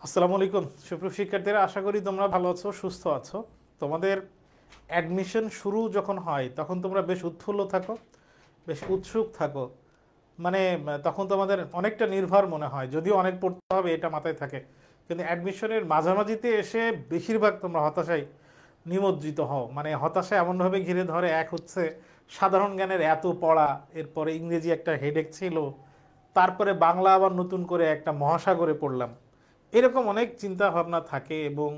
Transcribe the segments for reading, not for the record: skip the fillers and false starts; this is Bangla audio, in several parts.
আসসালামু আলাইকুম সুপ্রিয় শিক্ষার্থীরা, আশা করি তোমরা ভালো আছো, সুস্থ আছো। তোমাদের অ্যাডমিশন শুরু যখন হয় তখন তোমরা বেশ উৎফুল্ল থাকো, বেশ উৎসুক থাকো। মানে তখন তোমাদের অনেকটা নির্ভর মনে হয়, যদিও অনেক পড়তে হবে এটা মাথায় থাকে, কিন্তু অ্যাডমিশনের মাঝামাঝিতে এসে বেশিরভাগ তোমরা হতাশায় নিমজ্জিত হও। মানে হতাশা এমনভাবে ঘিরে ধরে, এক হচ্ছে সাধারণ জ্ঞানের এত পড়া, এরপরে ইংরেজি একটা হেডেক ছিল, তারপরে বাংলা আবার নতুন করে একটা মহাসাগরে পড়লাম। এরকম অনেক চিন্তা ভাবনা থাকে এবং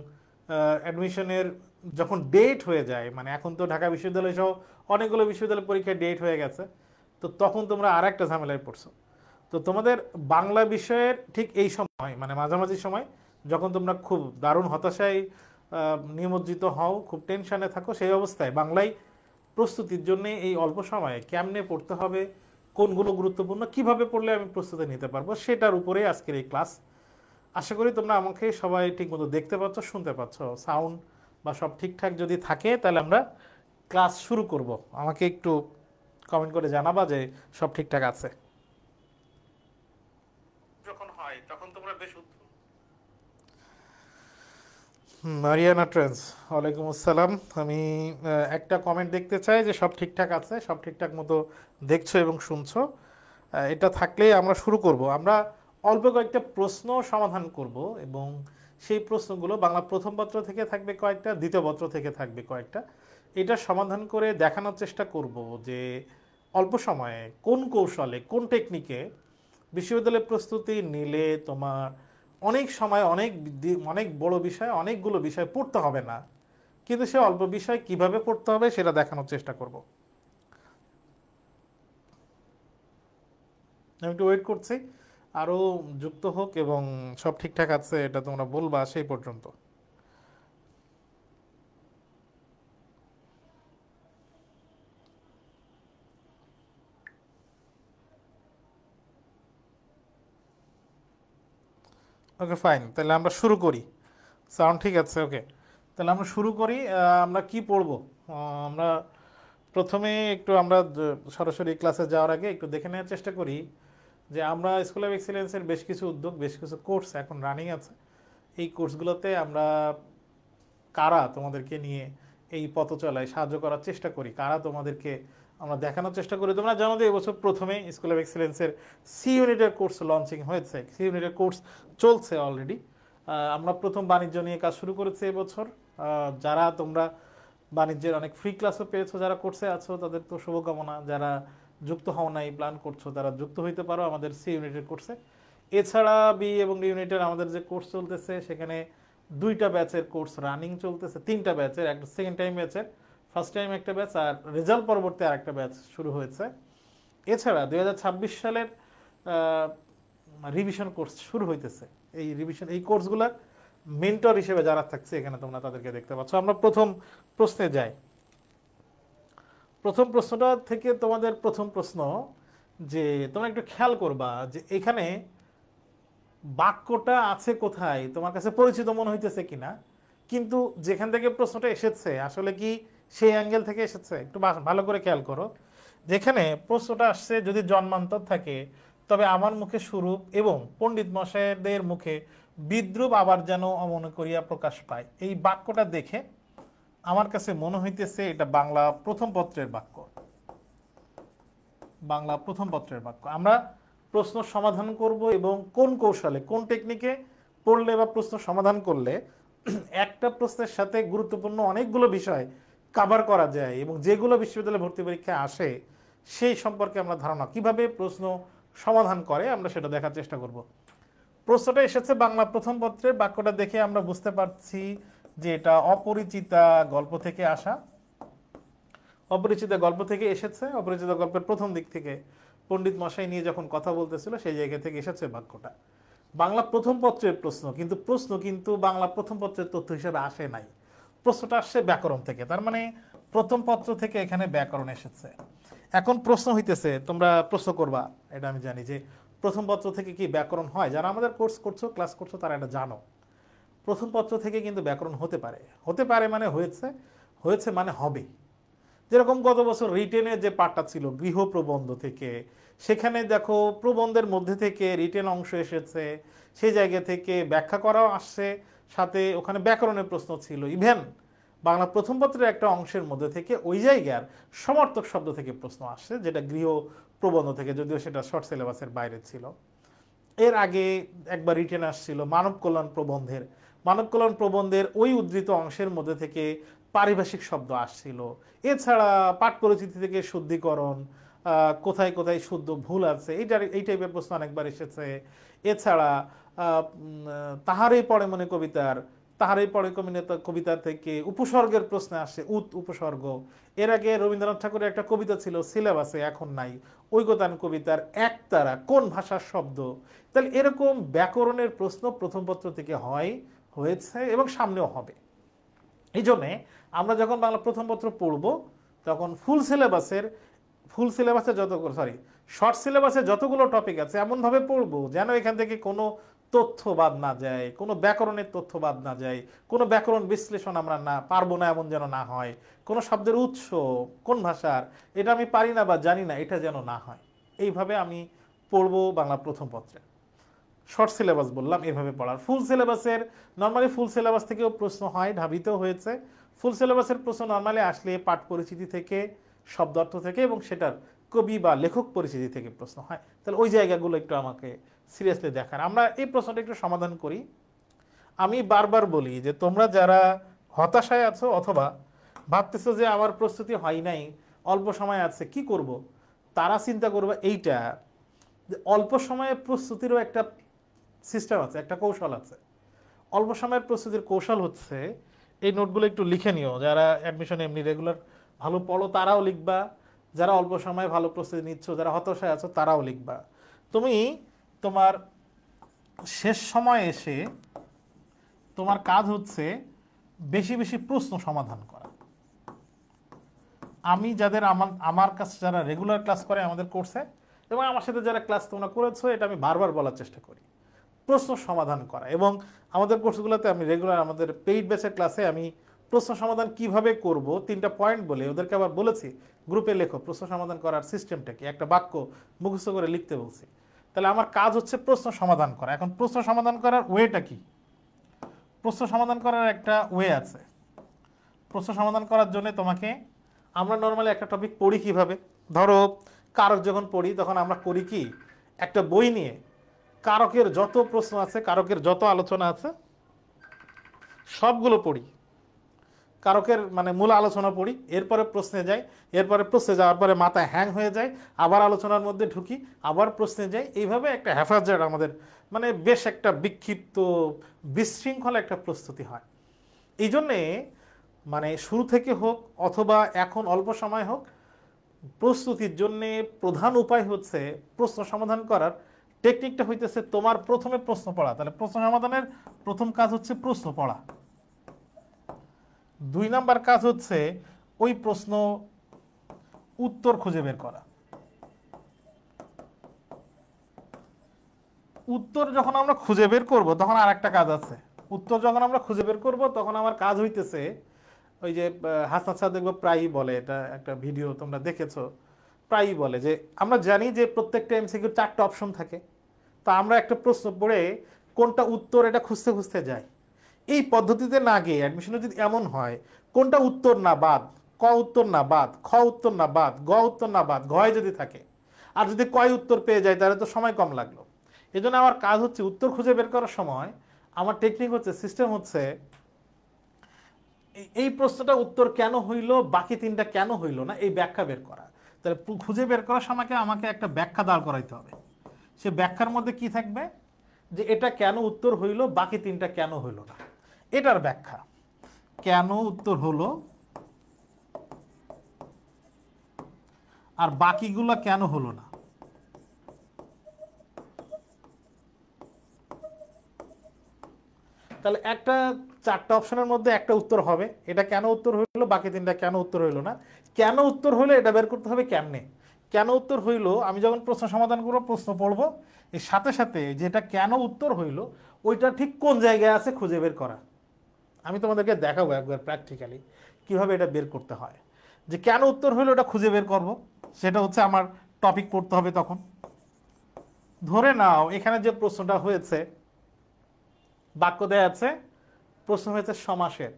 অ্যাডমিশনের যখন ডেট হয়ে যায়, মানে এখন তো ঢাকা বিশ্ববিদ্যালয় সহ অনেকগুলো বিশ্ববিদ্যালয় পরীক্ষার ডেট হয়ে গেছে, তো তখন তোমরা আর একটা ঝামেলায় পড়ছো। তো তোমাদের বাংলা বিষয়ের ঠিক এই সময়, মানে মাঝামাঝি সময়, যখন তোমরা খুব দারুণ হতাশায় নিমজ্জিত হও, খুব টেনশনে থাকো, সেই অবস্থায় বাংলায় প্রস্তুতির জন্য এই অল্প সময়ে কেমনে পড়তে হবে, কোনগুলো গুরুত্বপূর্ণ, কিভাবে পড়লে আমি প্রস্তুতি নিতে পারবো, সেটার উপরে আজকের এই ক্লাস। আশা করি তোমরা আমাকে সবাই ঠিকমতো দেখতে পাচ্ছ, শুনতে পাচ্ছ, সাউন্ড বা সব ঠিকঠাক যদি থাকে তাহলে আমরা ক্লাস শুরু করব। আমাকে একটু কমেন্ট করে জানাবা যে সব ঠিকঠাক আছে। যখন হয় তখন তোমরা বেশ মারিয়ানা ট্রেন্স, ওয়ালাইকুম আসসালাম। আমি একটা কমেন্ট দেখতে চাই যে সব ঠিকঠাক আছে, সব ঠিকঠাক মতো দেখছো এবং শুনছো। এটা থাকলেই আমরা শুরু করব। আমরা অল্প কয়েকটা প্রশ্ন সমাধান করব এবং সেই প্রশ্নগুলো বাংলা প্রথম পত্র থেকে থাকবে কয়েকটা, দ্বিতীয় পত্র থেকে থাকবে কয়েকটা। এটা সমাধান করে দেখানোর চেষ্টা করব যে অল্প সময়ে কোন কৌশলে, কোন টেকনিকে বিশ্ববিদ্যালয় প্রস্তুতি নিলে তোমার অনেক সময় অনেক অনেক বড় বিষয়, অনেকগুলো বিষয় পড়তে হবে না, কিন্তু সে অল্প বিষয় কিভাবে পড়তে হবে সেটা দেখানোর চেষ্টা করব। আমি একটু ওয়েট করছি আরও যুক্ত হোক এবং সব ঠিকঠাক আছে এটা তোমরা বলবা সেই পর্যন্ত। ওকে ফাইন, তাহলে আমরা শুরু করি। সাউন্ড ঠিক আছে? ওকে, তাহলে আমরা শুরু করি। আমরা কি পড়বো? আমরা প্রথমে একটু আমরা সরাসরি ক্লাসে যাওয়ার আগে একটু দেখে নেওয়ার চেষ্টা করি যে আমরা স্কুল অফ এক্সিলেন্সের বেশ কিছু উদ্যোগ, বেশ কিছু কোর্স এখন রানিং আছে। এই কোর্সগুলোতে আমরা কারা তোমাদেরকে নিয়ে এই পথ চলায় সাহায্য করার চেষ্টা করি, কারা তোমাদেরকে আমরা দেখানোর চেষ্টা করি। তোমরা জানো যে এবছর প্রথমে স্কুল অফ এক্সিলেন্সের সি ইউনিটের কোর্স লঞ্চিং হয়েছে, সি ইউনিটের কোর্স চলছে অলরেডি। আমরা প্রথম বাণিজ্য নিয়ে কাজ শুরু করেছি এবছর। যারা তোমরা বাণিজ্যের অনেক ফ্রি ক্লাসও পেয়েছো, যারা কোর্সে আছো তাদের তো শুভকামনা, যারা যুক্ত হও নাই, প্ল্যান করছো, তারা যুক্ত হইতে পারো আমাদের সি ইউনিটের কোর্সে। এছাড়া বি এবং ডি ইউনিটের আমাদের যে কোর্স চলতেছে সেখানে দুইটা ব্যাচের কোর্স রানিং চলতেছে, তিনটা ব্যাচের, একটা সেকেন্ড টাইম ব্যাচের, ফার্স্ট টাইম একটা ব্যাচ, আর রেজাল্ট পরবর্তী আর একটা ব্যাচ শুরু হয়েছে। এছাড়া 2026 সালের রিভিশন কোর্স শুরু হইতেছে। এই রিভিশন, এই কোর্সগুলোর মেন্টর হিসেবে যারা থাকছে এখানে তোমরা তাদেরকে দেখতে পাচ্ছ। আমরা প্রথম প্রশ্নে যাই। প্রথম প্রশ্নটা থেকে তোমাদের প্রথম প্রশ্ন, যে তোমরা একটু খেয়াল করবা যে এখানে বাক্যটা আছে কোথায়, তোমার কাছে পরিচিত মনে হইতেছে কিনা, কিন্তু যেখান থেকে প্রশ্নটা এসেছে আসলে কি সেই অ্যাঙ্গেল থেকে এসেছে একটু ভালো করে খেয়াল করো। যেখানে প্রশ্নটা আসছে যদি জন্মান্তর থাকে তবে আমার মুখে সুরূপ এবং পণ্ডিত মশাইদের মুখে বিদ্রুপ আবার যেন অমনে করিয়া প্রকাশ পায়, এই বাক্যটা দেখে আমার কাছে মনে হইতেছে এটা বাংলা প্রথম পত্রের বাক্য। বাংলা প্রথম পত্রের বাক্য। আমরা প্রশ্ন সমাধান করব এবং কোন কৌশলে, কোন টেকনিকে পড়লে বা প্রশ্ন সমাধান করলে একটা প্রশ্নের সাথে গুরুত্বপূর্ণ অনেকগুলো বিষয় কাভার করা যায় এবং যেগুলো বিশ্ববিদ্যালয়ে ভর্তি পরীক্ষায় আসে সেই সম্পর্কে আমরা ধারণা কিভাবে প্রশ্ন সমাধান করে আমরা সেটা দেখার চেষ্টা করব। প্রশ্নটা এসেছে বাংলা প্রথম পত্রের, বাক্যটা দেখে আমরা বুঝতে পারছি যে এটা অপরিচিতা গল্প থেকে আসা। অপরিচিত গল্প থেকে এসেছে, অপরিচিত গল্পের প্রথম দিক থেকে পণ্ডিত মশাই নিয়ে যখন কথা বলতেছিল সেই জায়গা থেকে এসেছে বাক্যটা। বাংলা প্রথম পত্রের প্রশ্ন, কিন্তু প্রশ্ন কিন্তু বাংলা প্রথম পত্রের তথ্য হিসেবে আসে নাই, প্রশ্নটা আসছে ব্যাকরণ থেকে। তার মানে প্রথম পত্র থেকে এখানে ব্যাকরণ এসেছে। এখন প্রশ্ন হইতেছে, তোমরা প্রশ্ন করবা, এটা আমি জানি যে প্রথম পত্র থেকে কি ব্যাকরণ হয়, যারা আমাদের কোর্স করছো, ক্লাস করছো, তারা এটা জানো। প্রথম পত্র থেকে কিন্তু ব্যাকরণ হতে পারে, হতে পারে মানে হয়েছে, হয়েছে মানে হবে। যেরকম গত বছর রিটেনের যে পার্টটা ছিল গৃহ প্রবন্ধ থেকে, সেখানে দেখো প্রবন্ধের মধ্যে থেকে রিটেন অংশ এসেছে, সেই জায়গা থেকে ব্যাখ্যা করাও আসছে, সাথে ওখানে ব্যাকরণের প্রশ্ন ছিল। ইভেন বাংলা প্রথম পত্রের একটা অংশের মধ্যে থেকে ওই জায়গার সমার্থক শব্দ থেকে প্রশ্ন আসছে, যেটা গৃহ প্রবন্ধ থেকে, যদিও সেটা শর্ট সিলেবাসের বাইরে ছিল। এর আগে একবার রিটেন আসছিল মানব কল্যাণ প্রবন্ধের ওই উদ্ধৃত অংশের মধ্যে থেকে পারিভাষিক শব্দ আসছিল। এছাড়া পাঠ পরিচিতি থেকে শুদ্ধিকরণ, কোথায় কোথায় শুদ্ধ ভুল আছে, এই টাইপের প্রশ্ন অনেকবার এসেছে। এছাড়া তাহারই পড়ে মনে কবিতা থেকে উপসর্গের প্রশ্ন আসে, উপসর্গ। এর আগে রবীন্দ্রনাথ ঠাকুরের একটা কবিতা ছিল সিলেবাসে, এখন নাই, ঐকতান কবিতার একতারা কোন ভাষার শব্দ। তাহলে এরকম ব্যাকরণের প্রশ্ন প্রথম পত্র থেকে হয়েছে এবং সামনেও হবে। এই জন্যে আমরা যখন বাংলা প্রথম পত্র পড়ব তখন শর্ট সিলেবাসে যতগুলো টপিক আছে এমনভাবে পড়বো যেন এখান থেকে কোনো তথ্য বাদ না যায়, কোনো ব্যাকরণের তথ্য বাদ না যায়, কোনো ব্যাকরণ বিশ্লেষণ আমরা না পারবো না এমন যেন না হয়, কোনো শব্দের উৎস কোন ভাষার এটা আমি পারি না বা জানি না এটা যেন না হয়। এইভাবে আমি পড়বো বাংলা প্রথম পত্রে। শর্ট সিলেবাস বললাম এভাবে পড়ার। নর্মালি ফুল সিলেবাস থেকেও প্রশ্ন হয়, ঢাবিতেও হয়েছে। ফুল সিলেবাসের প্রশ্ন নর্মালি আসলে পাঠ পরিচিতি থেকে, শব্দার্থ থেকে এবং সেটার কবি বা লেখক পরিচিতি থেকে প্রশ্ন হয়। তাহলে ওই জায়গাগুলো একটু আমাকে সিরিয়াসলি দেখান। আমরা এই প্রশ্নটা একটু সমাধান করি। আমি বারবার বলি যে তোমরা যারা হতাশায় আছো অথবা ভাবতেছো যে আমার প্রস্তুতি হয় নাই, অল্প সময় আছে কি করব, তারা চিন্তা করবে এইটা যে অল্প সময়ে প্রস্তুতিরও একটা সিস্টেম আছে, একটা কৌশল আছে। অল্প সময়ের প্রস্তুতির কৌশল হচ্ছে, এই নোটগুলো একটু লিখে নিও, যারা অ্যাডমিশন এমনি রেগুলার ভালো পড়ো তারাও লিখবা, যারা অল্প সময়ে ভালো প্রস্তুতি নিচ্ছ, যারা হতাশায় আছো তারাও লিখবা। তুমি তোমার শেষ সময় এসে তোমার কাজ হচ্ছে বেশি বেশি প্রশ্ন সমাধান করা। আমি আমার কাছে যারা রেগুলার ক্লাস করে আমাদের কোর্সে এবং আমার সাথে যারা ক্লাস তোমরা করেছো, এটা আমি বারবার বলার চেষ্টা করি, প্রশ্ন সমাধান করা। এবং আমাদের কোর্সগুলোতে আমি রেগুলার আমাদের পেইড ব্যাচের ক্লাসে আমি প্রশ্ন সমাধান কিভাবে করব 3টা পয়েন্ট বলে ওদেরকে আবার বলেছি গ্রুপে লেখো প্রশ্ন সমাধান করার সিস্টেমটা কি, একটা বাক্য মুখস্থ করে লিখতে বলছি। তাহলে আমার কাজ হচ্ছে প্রশ্ন সমাধান করা। এখন প্রশ্ন সমাধান করার ওয়েটা কি? প্রশ্ন সমাধান করার একটা ওয়ে আছে। প্রশ্ন সমাধান করার জন্য তোমাকে, আমরা নর্মালি একটা টপিক পড়ি কিভাবে, ধরো কারক যখন পড়ি তখন আমরা করি কি, একটা বই নিয়ে কারকের যত প্রশ্ন আছে, কারকের যত আলোচনা আছে সবগুলো পড়ি, কারকের মানে মূল আলোচনা পড়ি, এরপরে প্রশ্নে যাই, এরপরে প্রশ্নে যাওয়ার পরে মাথায় হ্যাং হয়ে যায়, আবার আলোচনার মধ্যে ঢুকি, আবার প্রশ্নে যাই। এইভাবে একটা হ্যাফাজার্ড আমাদের মানে বেশ একটা বিক্ষিপ্ত বিশৃঙ্খল একটা প্রস্তুতি হয়। এই জন্যে মানে শুরু থেকে হোক অথবা এখন অল্প সময় হোক, প্রস্তুতির জন্যে প্রধান উপায় হচ্ছে প্রশ্ন সমাধান করার টেকনিকটা হইতেছে তোমার প্রথমে প্রশ্ন পড়া। তাহলে প্রশ্ন সমাধানের প্রথম কাজ হচ্ছে প্রশ্ন পড়া। 2 নাম্বার কাজ হচ্ছে ওই প্রশ্ন উত্তর খুঁজে বের করা। উত্তর যখন আমরা খুঁজে বের করব তখন আর একটা কাজ আছে। উত্তর যখন আমরা খুঁজে বের করব তখন আমার কাজ হইতেছে ওই যে হাসান স্যার দেখবো প্রায়ই বলে, এটা একটা ভিডিও তোমরা দেখেছো, প্রায়ই বলে যে আমরা জানি যে প্রত্যেকটা এমসিকিউর 4টা অপশন থাকে। তা আমরা একটা প্রশ্ন পড়ে কোনটা উত্তর এটা খুঁজতে খুঁজতে যাই। এই পদ্ধতিতে না গিয়ে অ্যাডমিশনে যদি এমন হয় কোনটা উত্তর না বাদ, ক উত্তর না বাদ, খ উত্তর না বাদ, গ উত্তর না বাদ, ঘয় যদি থাকে, আর যদি কয় উত্তর পেয়ে যায় তাহলে তো সময় কম লাগলো। এই জন্য আমার কাজ হচ্ছে উত্তর খুঁজে বের করার সময় আমার টেকনিক হচ্ছে, সিস্টেম হচ্ছে, এই প্রশ্নটা উত্তর কেন হইল, বাকি 3টা কেন হইল না, এই ব্যাখ্যা বের করা। তাহলে খুঁজে বের করার সময় আমাকে একটা ব্যাখ্যা দাঁড় করাইতে হবে। সে ব্যাখ্যার মধ্যে কি থাকবে, যে এটা কেন উত্তর হইল, বাকি 3টা কেন হইল না, এটার ব্যাখ্যা। কেন উত্তর হলো আর বাকিগুলো কেন হলো না। তাহলে একটা 4টা অপশনের মধ্যে একটা উত্তর হবে, এটা কেন উত্তর হইলো, বাকি 3টা কেন উত্তর হইলো না। কেন উত্তর হইলো এটা বের করতে হবে কেমনে। কেন উত্তর হইলো, আমি যখন প্রশ্ন সমাধান করবো প্রশ্ন পড়বো, এর সাথে সাথে যেটা কেন উত্তর হইলো ওইটা ঠিক কোন জায়গায় আছে খুঁজে বের করা। আমি তোমাদেরকে দেখাবো একবার প্র্যাকটিক্যালি কিভাবে এটা বের করতে হয়। যে কেন উত্তর হইলো ওটা খুঁজে বের করব, সেটা হচ্ছে আমার টপিক পড়তে হবে তখন। ধরে নাও এখানে যে প্রশ্নটা হয়েছে, বাক্য দেয়া আছে, প্রশ্ন হয়েছে সমাসের,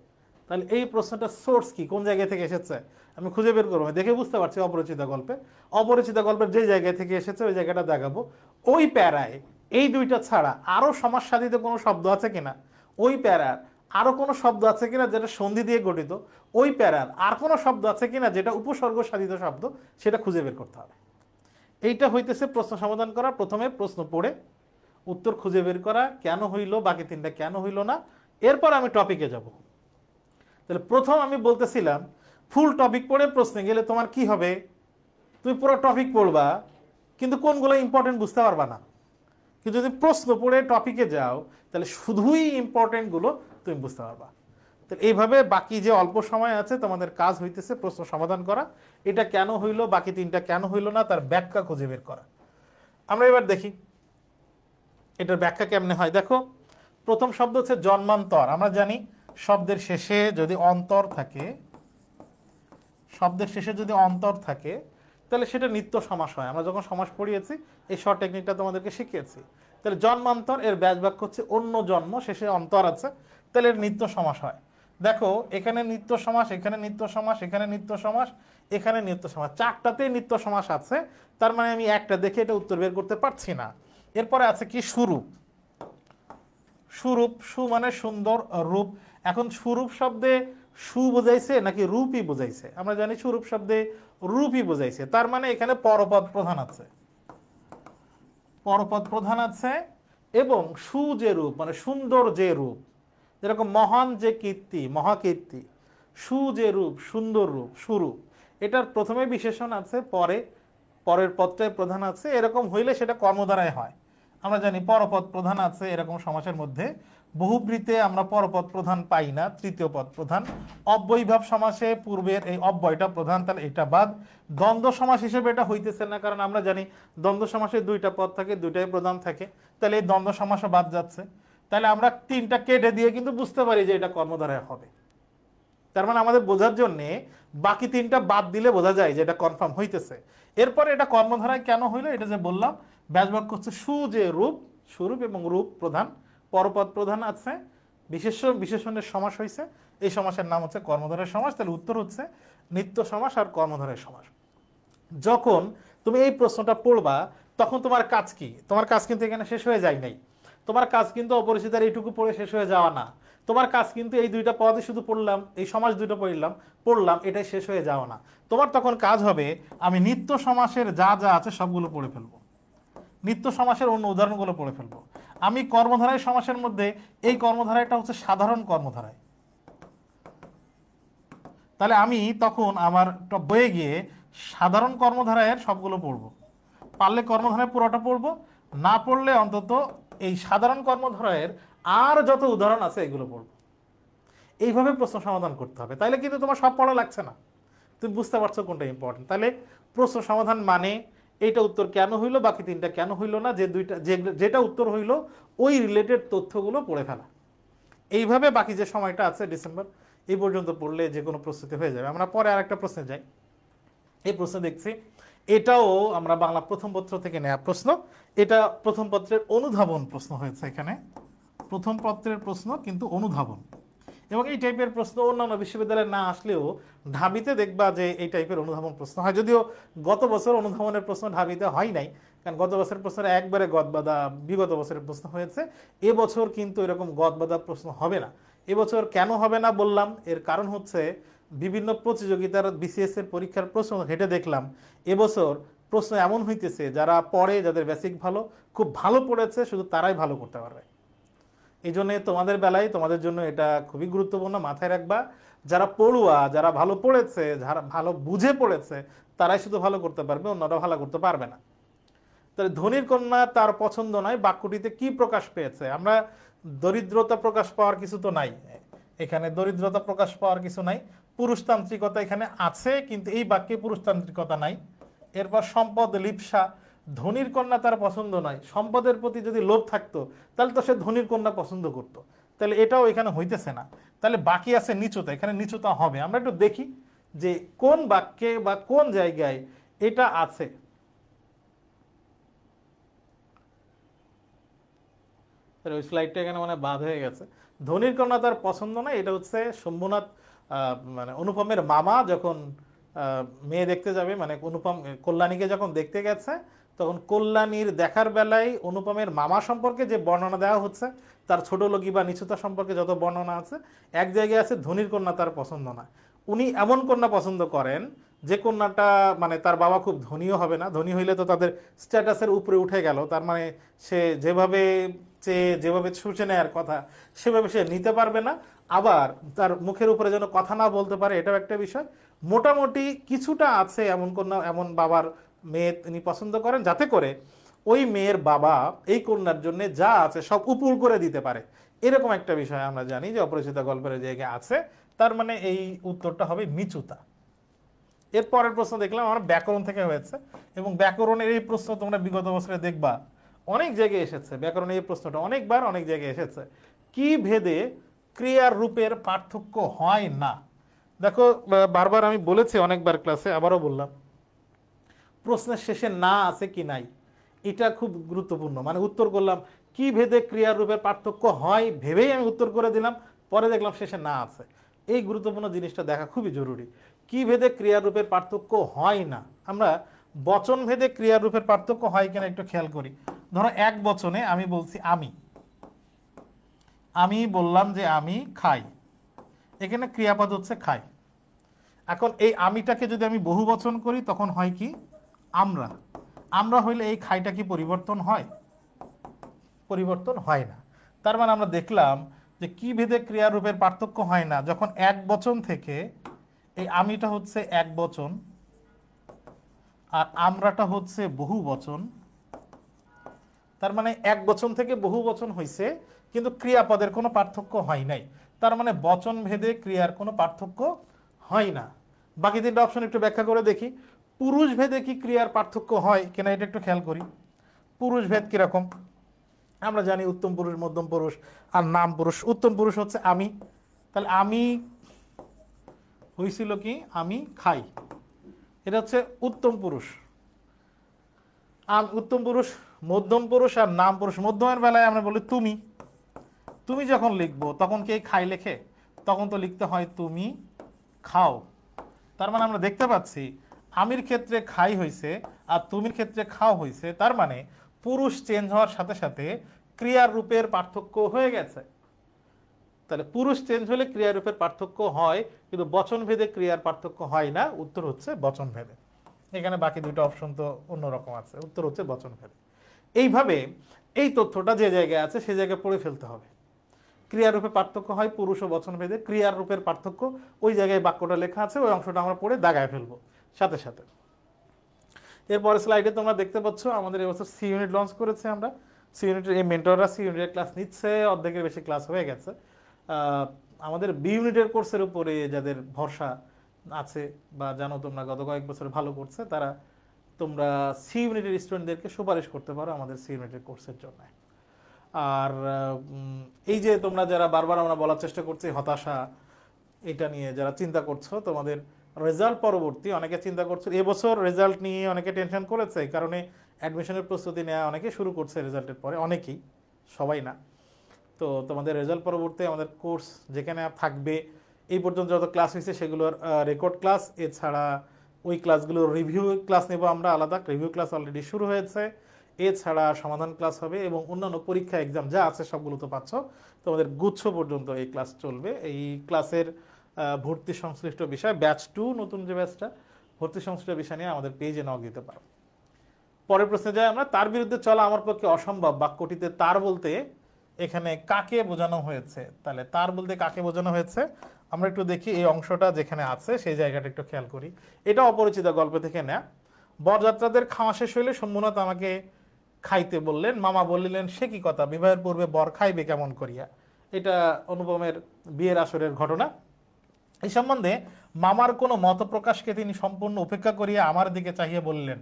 তাহলে এই প্রশ্নটা সোর্স কি, কোন জায়গা থেকে এসেছে আমি খুঁজে বের করবো। দেখে বুঝতে পারছি অপরিচিত গল্পে, অপরিচিত গল্পের যে জায়গা থেকে এসেছে ওই জায়গাটা দেখাবো। ওই প্যারায় এই দুইটা ছাড়া আরো সমাস সাধিত কোনো শব্দ আছে কিনা, ওই প্যারার আরো কোনো শব্দ আছে কিনা যেটা সন্ধি দিয়ে গঠিত, ওই প্যারার আর কোনো শব্দ আছে কিনা যেটা উপসর্গ সাধিত শব্দ, সেটা খুঁজে বের করতে হবে। এইটা হইতেছে প্রশ্ন সমাধান করা। প্রথমে প্রশ্ন পড়ে উত্তর খুঁজে বের করা, কেন হইল, বাকি তিনটা কেন হইল না, এরপর আমি টপিকে যাব। তাহলে প্রথম আমি বলতেছিলাম ফুল টপিক পড়ে প্রশ্নে গেলে তোমার কি হবে, তুমি পুরো টপিক পড়বা কিন্তু কোনগুলো ইম্পর্টেন্ট বুঝতে পারবা না। কিন্তু যদি প্রশ্ন পড়ে টপিকে যাও তাহলে শুধুই ইম্পর্টেন্টগুলো তুমি বুঝতে পারবা। তো এইভাবে বাকি যে অল্প সময় আছে তোমাদের কাজ হইতেছে প্রশ্ন সমাধান করা, এটা কেন হইল, বাকি তিনটা কেন হইল না, তার ব্যাখ্যা খুঁজে বের করা। আমরা এবার দেখি এটার ব্যাখ্যা কেমনে হয়। দেখো প্রথম শব্দ হচ্ছে জন্মান্তর। আমরা জানি শব্দের শেষে যদি অন্তর থাকে, শব্দের শেষে যদি অন্তর থাকে তাহলে সেটা নিত্য সমাস হয়। আমরা যখন সমাস পড়িয়েছি এই শর্ট টেকনিকটা তোমাদেরকে শিখিয়েছি। তাহলে জন্মান্তর এর ব্যাস বাক্য হচ্ছে অন্য জন্ম, শেষে অন্তর আছে, তাহলে এর নিত্য সমাস হয়। দেখো এখানে নিত্য সমাস, এখানে নিত্য সমাস, এখানে নিত্য সমাস, এখানে নিত্য সমাস, চারটাতে নিত্য সমাস আছে। তার মানে আমি একটা দেখে এটা উত্তর বের করতে পারছি না। এরপরে আছে কি সুরূপ। সুরূপ, সু মানে সুন্দর, রূপ। এখন সুরূপ শব্দে সু বোঝাইছে নাকি রূপই বোঝাইছে? আমরা জানি সুরূপ শব্দে রূপই বোঝাইছে, তার মানে এখানে পরপদ প্রধান আছে, পরপদ প্রধান আছে। এবং সু যে রূপ মানে সুন্দর যে রূপ, যেরকম মহান যে কীর্তি, মহাকীর্তি, সু যে রূপ সুন্দর রূপ, সুরূপ, এটার প্রথমে বিশেষণ আছে, পরে পরের পদটায় প্রধান আছে। এরকম হইলে সেটা কর্মদ্বারায় হয়। আমরা জানি পরপদ প্রধান আছে এরকম সমাসের মধ্যে। বহুব্রীতে আমরা পরপদ প্রধান পাই না, তৃতীয় পদ প্রধান। অব্যয়ীভাব সমাসে পূর্বের এই অব্যয়টা প্রধান, তাহলে এটা বাদ। দ্বন্দ্ব সমাস হিসেবে এটা হইতেছে না, কারণ আমরা জানি দ্বন্দ্ব সমাসে দুইটা পদ থাকে, দুইটাই প্রধান থাকে, তাহলে এই দ্বন্দ্ব সমাসও বাদ যাচ্ছে। তাহলে আমরা তিনটা কেটে দিয়ে কিন্তু বুঝতে পারি যে এটা কর্মদ্বারায় হবে। তার মানে আমাদের বোঝার জন্যে বাকি তিনটা বাদ দিলে বোঝা যায় যে এটা কনফার্ম হইতেছে। এরপরে এটা কর্মধারায় কেন হইলো, এটা যে বললাম ব্যাস বাক্য হচ্ছে সু যে রূপ, স্বরূপ এবং রূপ প্রধান, পরপদ প্রধান আছে, বিশেষণের সমাস হয়েছে, এই সমাসের নাম হচ্ছে কর্মধারয় সমাস। তাহলে উত্তর হচ্ছে নিত্য সমাস আর কর্মধারয় সমাস। যখন তুমি এই প্রশ্নটা পড়বা তখন তোমার কাজ কি? তোমার কাজ কিন্তু এখানে শেষ হয়ে যায় নাই। তোমার কাজ কিন্তু অপরিচিতার এইটুকু পড়ে শেষ হয়ে যাওয়া না। তোমার কাজ কিন্তু এই দুইটা পদই শুধু পড়লাম, এই সমাস দুটো পড়লাম এটাই শেষ হয়ে যাওয়া না। তোমার তখন কাজ হবে আমি নিত্য সমাসের যা যা আছে সবগুলো পড়ে ফেলবো, নিত্য সমাসের অন্য উদাহরণগুলো পড়ে ফেলবো। আমি কর্মধারায় সমাসের মধ্যে এই কর্মধারায়টা হচ্ছে সাধারণ কর্মধারায়, তাহলে আমি তখন আমার বইয়ে গিয়ে সাধারণ কর্মধারায়ের সবগুলো পড়বো। পারলে কর্মধারায় পুরোটা পড়বো, না পড়লে অন্তত এই সাধারণ কর্মধারায়ের আর যত উদাহরণ আছে এগুলো পড়বো। এইভাবে প্রশ্ন সমাধান করতে হবে, তাইলে কিন্তু তোমার সব পড়া লাগছে না, তুমি বুঝতে পারছো কোনটা ইম্পর্টেন্ট। তাহলে প্রশ্ন সমাধান মানে এইটা উত্তর কেন হইলো, বাকি তিনটা কেন হইলো না, যে দুইটা যেটা উত্তর হইলো ওই রিলেটেড তথ্যগুলো পড়ে ফেলা। এইভাবে বাকি যে সময়টা আছে ডিসেম্বর এই পর্যন্ত পড়লে যে কোনো প্রস্তুতি হয়ে যাবে। আমরা পরে আরেকটা প্রশ্নে যাই। এই প্রশ্ন দেখছি, এটাও আমরা বাংলা প্রথম পত্র থেকে নেওয়া প্রশ্ন। এটা প্রথম পত্রের অনুধাবন প্রশ্ন হয়েছে, এখানে প্রথম পত্রের প্রশ্ন কিন্তু অনুধাবন। এবং এই টাইপের প্রশ্ন অন্যান্য বিশ্ববিদ্যালয়ে না আসলেও ঢাবিতে দেখবা যে এই টাইপের অনুধাবন প্রশ্ন হয়। যদিও গত বছর অনুধাবনের প্রশ্ন ঢাবিতে হয় নাই, কারণ গত বছরের প্রশ্ন একবারে গদবাদা বিগত বছরের প্রশ্ন হয়েছে। এবছর কিন্তু এরকম গদবাদা প্রশ্ন হবে না। এবছর কেন হবে না বললাম, এর কারণ হচ্ছে বিভিন্ন প্রতিযোগিতার বিসিএস এর পরীক্ষার প্রশ্ন ঘেটে দেখলাম এবছর প্রশ্ন এমন হইতেছে যারা পড়ে, যাদের বেসিক ভালো, খুব ভালো পড়েছে, শুধু তারাই ভালো করতে পারবে। এই জন্য তোমাদের বেলায় তোমাদের জন্য এটা খুবই গুরুত্বপূর্ণ, মাথায় রাখবা। যারা পড়ুয়া, যারা ভালো পড়েছে, যারা ভালো বুঝে পড়েছে, তারাই শুধু ভালো করতে পারবে, অন্যরা ভালো করতে পারবে না। তাহলে ধনীর কন্যা তার পছন্দ নয় বাক্যটিতে কি প্রকাশ পেয়েছে? আমরা দরিদ্রতা প্রকাশ পাওয়ার কিছু তো নাই, এখানে দরিদ্রতা প্রকাশ পাওয়ার কিছু নাই। পুরুষতান্ত্রিকতা এখানে আছে কিন্তু এই বাক্যে পুরুষতান্ত্রিকতা নাই। এরপর সম্পদ লিপ্সা, ধনীর কন্যা তার পছন্দ নয়। সম্পদের প্রতি যদি লোভ থাকতো তাহলে তো সে ধনীর কন্যা পছন্দ করতো, তাহলে এটাও এখানে হইতেছে না। তাহলে বাকি আছে নিচুতা, এখানে নিচুতা হবে। আমরা একটু দেখি যে কোন বাক্যে বা কোন জায়গায় এটা আছে। ওই স্লাইডটা এখানে মানে বাদ হয়ে গেছে। ধনির কন্যা তার পছন্দ না, এটা হচ্ছে শম্ভুনাথ মানে অনুপমের মামা যখন মেয়ে দেখতে যাবে, মানে অনুপম কল্যাণীকে যখন দেখতে গেছে, তখন কল্যাণীর দেখার বেলায় অনুপমের মামা সম্পর্কে যে বর্ণনা দেওয়া হচ্ছে, তার ছোট লোকি বা নিচুতা সম্পর্কে যত বর্ণনা আছে, এক জায়গায় আছে ধনির কন্যা তার পছন্দ না। উনি এমন কন্যা পছন্দ করেন যে কন্যাটা মানে তার বাবা খুব ধনীও হবে না, ধনী হইলে তো তাদের স্ট্যাটাসের উপরে উঠে গেল, তার মানে সে যেভাবে যেভাবে শুষে নেওয়ার কথা সেভাবে সে নিতে পারবে না, আবার তার মুখের উপরে যেন কথা না বলতে পারে, এটাও একটা বিষয়। মোটামুটি কিছুটা আছে এমন কন্যা, এমন বাবার মেয়ে তিনি পছন্দ করেন, যাতে করে ওই মেয়ের বাবা এই কন্যার জন্য যা আছে সব উপুড় করে দিতে পারে, এরকম একটা বিষয় আমরা জানি যে অপরিচিতা গল্পের জায়গায় আছে। তার মানে এই উত্তরটা হবে নিচুতা। এর পরের প্রশ্ন দেখলাম আমার ব্যাকরণ থেকে হয়েছে, এবং ব্যাকরণের এই প্রশ্ন তোমরা বিগত বছরে দেখবা অনেক জায়গায় এসেছে। ব্যাকরণের এই প্রশ্নটা অনেকবার অনেক জায়গায় এসেছে। কি ভেদে ক্রিয়ার রূপের পার্থক্য হয় না? দেখো, বারবার আমি বলেছি অনেকবার ক্লাসে, আবারও বললাম, প্রশ্নের শেষে না আছে কি নাই এটা খুব গুরুত্বপূর্ণ। মানে উত্তর করলাম কি ভেদে ক্রিয়ার রূপের পার্থক্য হয় ভেবেই আমি উত্তর করে দিলাম, পরে দেখলাম শেষে না আছে। এই গুরুত্বপূর্ণ জিনিসটা দেখা খুবই জরুরি। কি ভেদে ক্রিয়ার রূপের পার্থক্য হয় না, আমরা বচন ভেদে ক্রিয়ার রূপের পার্থক্য হয় কিনা একটু খেয়াল করি। ধরো এক বচনে আমি বলছি আমি, আমি বললাম যে আমি খাই, এখানে ক্রিয়াপদ হচ্ছে খাই। এখন এই আমিটাকে যদি আমি বহু বচন করি তখন হয় কি আমরা। আমরা হইলে এই খাইটা কি পরিবর্তন হয়? পরিবর্তন হয় না। তার মানে আমরা দেখলাম যে কি ভেদে ক্রিয়ার রূপের পার্থক্য হয় না, যখন এক বচন থেকে এই আমিটা হচ্ছে এক বচন আর আমরাটা হচ্ছে বহু বচন, তার মানে এক বচন থেকে বহু বচন হয়েছে কিন্তু ক্রিয়াপদের কোনো পার্থক্য হয় নাই। তার মানে বচন ভেদে ক্রিয়ার কোনো পার্থক্য হয় না। বাকি তিনটা অপশন একটু ব্যাখ্যা করে দেখি। পুরুষ ভেদে কি ক্রিয়ার পার্থক্য হয় কিনা এটা একটু খেয়াল করি। পুরুষ ভেদ কিরকম? আমরা জানি উত্তম পুরুষ, মধ্যম পুরুষ আর নাম পুরুষ। উত্তম পুরুষ হচ্ছে আমি, তাহলে আমি হয়েছিল কি আমি খাই, এটা হচ্ছে উত্তম পুরুষ। উত্তম পুরুষ, মধ্যম পুরুষ আর নাম পুরুষ। মধ্যমের বেলায় আমরা বলি তুমি, তুমি যখন লিখবো তখন কে খাই লেখে? তখন তো লিখতে হয় তুমি খাও। তার মানে আমরা দেখতে পাচ্ছি আমির ক্ষেত্রে খাই হয়েছে আর তুমির ক্ষেত্রে খাও হয়েছে, তার মানে পুরুষ চেঞ্জ হওয়ার সাথে সাথে ক্রিয়ার রূপের পার্থক্য হয়ে গেছে। তাহলে পুরুষ চেঞ্জ হলে ক্রিয়ার রূপের পার্থক্য হয়, কিন্তু বচন ভেদে ক্রিয়ার পার্থক্য হয় না। উত্তর হচ্ছে বচন ভেদে। এখানে বাকি দুটো অপশন তো অন্যরকম আছে, উত্তর হচ্ছে বচন ভেদে। এইভাবে এই তথ্যটা যে জায়গায় আছে সে জায়গায় পড়ে ফেলতে হবে। ক্রিয়ার রূপে পার্থক্য হয় পুরুষ ও বচন ভেদে, ক্রিয়ার রূপের পার্থক্য ওই জায়গায় বাক্যটা লেখা আছে, ওই অংশটা আমরা পড়ে দাগায় ফেলবো সাথে সাথে। এরপরে স্লাইডে তোমরা দেখতে পাচ্ছ আমাদের এবছর সি ইউনিট লঞ্চ করেছে। আমরা সি ইউনিটের এই মেন্টররা সি ইউনিটের ক্লাস নিচ্ছে, অর্ধেকের বেশি ক্লাস হয়ে গেছে। আমাদের বি ইউনিটের কোর্সের উপরে যাদের ভরসা আছে বা জানো তোমরা গত কয়েক বছর ভালো করছে, তারা তোমরা সি ইউনিটের স্টুডেন্টদেরকে সুপারিশ করতে পারো আমাদের সি ইউনিটের কোর্সের জন্য। আর এই যে তোমরা যারা বারবার আমরা বলার চেষ্টা করছি হতাশা, এটা নিয়ে যারা চিন্তা করছো, তোমাদের রেজাল্ট পরবর্তী অনেকে চিন্তা করছো, এবছর রেজাল্ট নিয়ে অনেকে টেনশন করেছে, এই কারণে অ্যাডমিশনের প্রস্তুতি নেওয়া অনেকে শুরু করছে রেজাল্টের পরে, অনেকেই, সবাই না। তো তোমাদের রেজাল্ট পরবর্তী আমাদের কোর্স যেখানে থাকবে, এই পর্যন্ত যত ক্লাস হয়েছে সেগুলোর রেকর্ড ক্লাস, এছাড়া ওই ক্লাসগুলোর রিভিউ ক্লাস নেব আমরা আলাদা, রিভিউ ক্লাস অলরেডি শুরু হয়েছে, এছাড়া সমাধান ক্লাস হবে এবং অন্যান্য পরীক্ষা এক্সাম যা আছে সবগুলো তো পাচ্ছ। তোমাদের গুচ্ছ পর্যন্ত এই ক্লাস চলবে। এই ক্লাসের ভর্তি সংশ্লিষ্ট বিষয় ব্যাচ 2, নতুন যে ব্যাচটা, ভর্তি সংশ্লিষ্ট বিষয় নিয়ে আমাদের পেজে নক দিতে পারো। পরের প্রশ্নে যাই আমরা। তার বিরুদ্ধে চলা আমার পক্ষে অসম্ভব বাক্যটিতে তার বলতে এখানে কাকে বোঝানো হয়েছে? তাহলে তার বলতে কাকে বোঝানো হয়েছে আমরা একটু দেখি। এই অংশটা যেখানে আছে সেই জায়গাটা একটু খেয়াল করি। এটা অপরিচিত গল্প থেকে নেয়া। বরযাত্রাদের খাওয়া শেষ হইলে শম্ভুনাথ আমাকে খাইতে বললেন, মামা বললেন সে কি কথা, বিবাহের পূর্বে বর খাইবে কেমন করিয়া। এটা অনুপমের বিয়ের আসরের ঘটনা। এই সম্বন্ধে মামার কোনো মত প্রকাশকে তিনি সম্পূর্ণ উপেক্ষা করিয়া আমার দিকে চাহিয়ে বললেন,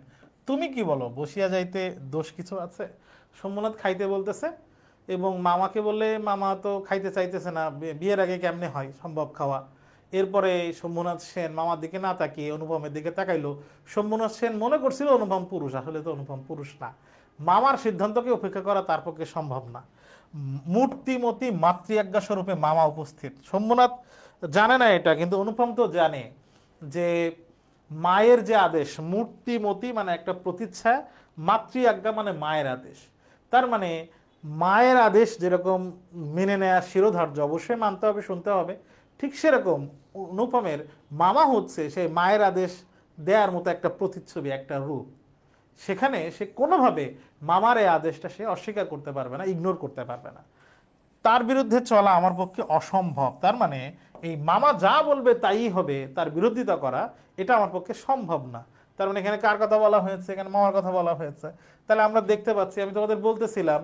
তুমি কি বলো, বসিয়া যাইতে দোষ কিছু আছে? শম্ভুনাথ খাইতে বলতেছে এবং মামাকে বললে মামা তো খাইতে চাইতেছে না, বিয়ের আগে কেমনে হয় সম্ভব খাওয়া। এরপরে শম্ভুনাথ সেন মামার দিকে না তাকিয়ে অনুপমের দিকে তাকাইলো। শম্ভুনাথ সেন মনে করছিল অনুপম পুরুষ, আসলে তো অনুপম পুরুষ না। মামার সিদ্ধান্তকে উপেক্ষা করা তার পক্ষে সম্ভব না। মূর্তিমতী মাতৃআজ্ঞা স্বরূপে মামা উপস্থিত। শম্ভুনাথ জানে না এটা, কিন্তু অনুপম তো জানে যে মায়ের যে আদেশ, মূর্তিমতী মানে একটা প্রতিচ্ছায়া, মাতৃ আজ্ঞা মানে মায়ের আদেশ। তার মানে মায়ের আদেশ যেরকম মেনে নেওয়া শিরোধার্য, অবশ্যই মানতে হবে, শুনতে হবে, ঠিক সেরকম অনুপমের মামা হচ্ছে সেই মায়ের আদেশ দেওয়ার মতো একটা প্রতিচ্ছবি, একটা রূপ। সেখানে সে কোনোভাবে মামার এই আদেশটা সে অস্বীকার করতে পারবে না, ইগনোর করতে পারবে না। তার বিরুদ্ধে চলা আমার পক্ষে অসম্ভব। তার মানে এই মামা যা বলবে তাই হবে, তার বিরোধিতা করা এটা আমার পক্ষে সম্ভব না। তার মানে এখানে কার কথা বলা হয়েছে? এখানে মামার কথা বলা হয়েছে। তাহলে আমরা দেখতে পাচ্ছি, আমি তোমাদের বলতেছিলাম